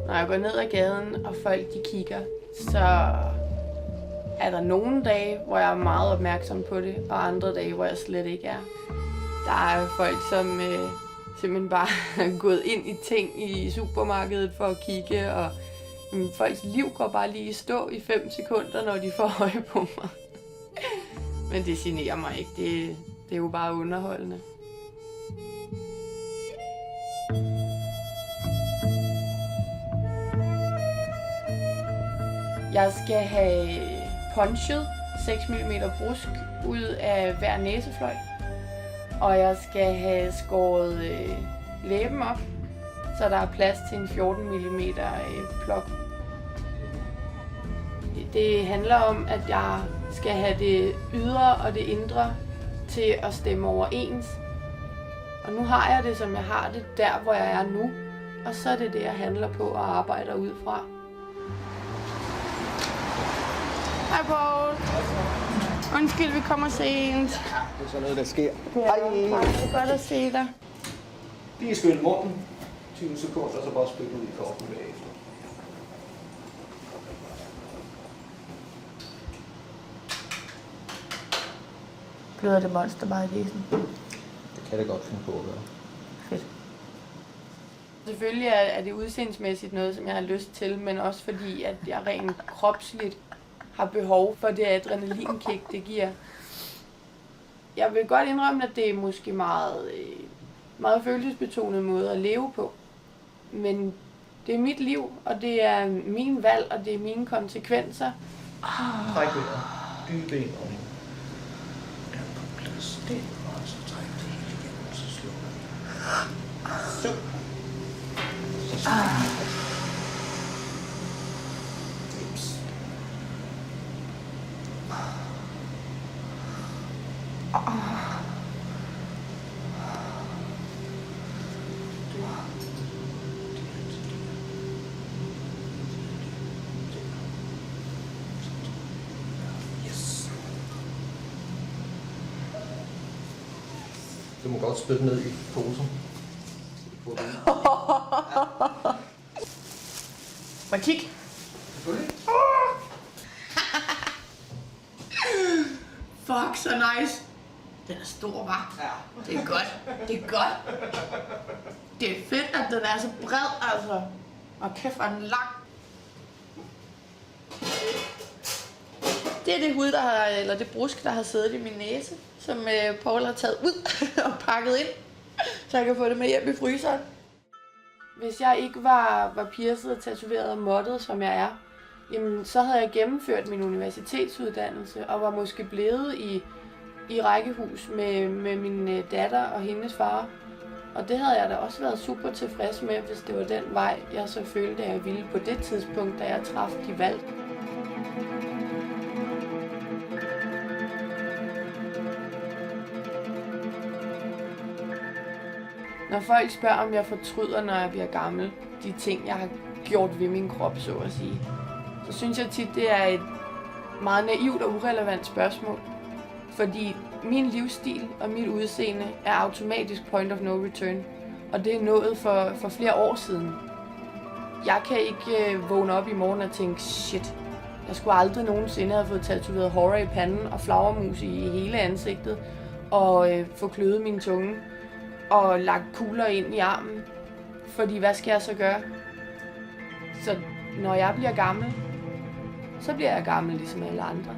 Når jeg går ned ad gaden, og folk de kigger, så er der nogle dage, hvor jeg er meget opmærksom på det, og andre dage, hvor jeg slet ikke er. Der er folk, som simpelthen bare er gået ind i ting i supermarkedet for at kigge, og folks liv går bare lige i stå i 5 sekunder, når de får øje på mig. Men det generer mig ikke. Det er jo bare underholdende. Jeg skal have punchet 6 mm brusk ud af hver næsefløj. Og jeg skal have skåret læben op, så der er plads til en 14 mm plok. Det handler om, at jeg skal have det ydre og det indre til at stemme overens. Og nu har jeg det, som jeg har det, der hvor jeg er nu. Og så er det det, jeg handler på og arbejder ud fra. Hej Poul. Undskyld, vi kommer sent. Det er sådan noget, der sker. Hej. Det er godt at se dig. Lige skyld munden. 20 sekunder, så bare spytte ud i koppen bagefter. Bløder det monster bare i næsen? Det kan det godt finde på at gøre. Fedt. Selvfølgelig er det udseendsmæssigt noget, som jeg har lyst til, men også fordi, at jeg rent kropsligt har behov for det adrenalinkick, det giver. Jeg vil godt indrømme, at det er måske meget følelsesbetonet måde at leve på. Men det er mit liv, og det er min valg, og det er mine konsekvenser. Træk vejret. Dybe indånding. Er på plads. Det og så træk det hele igennem, så slukker vi. Så. Dips. Du må godt spytte ned i posen. Må jeg kigge? Selvfølgelig. Fuck, så nice. Den er stor, hva'? Ja. Det er godt. Det er godt. Det er fedt, at den er så bred, altså. Og kæft, hvor er den lang. Det er det hud, eller det brusk, der har siddet i min næse, som Poul har taget ud og pakket ind, så jeg kan få det med hjem i fryseren. Hvis jeg ikke var pierced og tatoveret og moddet, som jeg er, jamen, så havde jeg gennemført min universitetsuddannelse og var måske blevet i rækkehus med min datter og hendes far. Og det havde jeg da også været super tilfreds med, hvis det var den vej, jeg så følte, at jeg ville på det tidspunkt, da jeg traf de valg. Når folk spørger, om jeg fortryder, når jeg bliver gammel, de ting, jeg har gjort ved min krop, så at sige, så synes jeg tit, det er et meget naivt og urelevant spørgsmål. Fordi min livsstil og mit udseende er automatisk point of no return. Og det er nået for flere år siden. Jeg kan ikke vågne op i morgen og tænke, shit, jeg skulle aldrig nogensinde have fået tatoveret horror i panden og flagermus i hele ansigtet og få kløet min tunge og lagt kugler ind i armen. Fordi hvad skal jeg så gøre? Så når jeg bliver gammel, så bliver jeg gammel ligesom alle andre.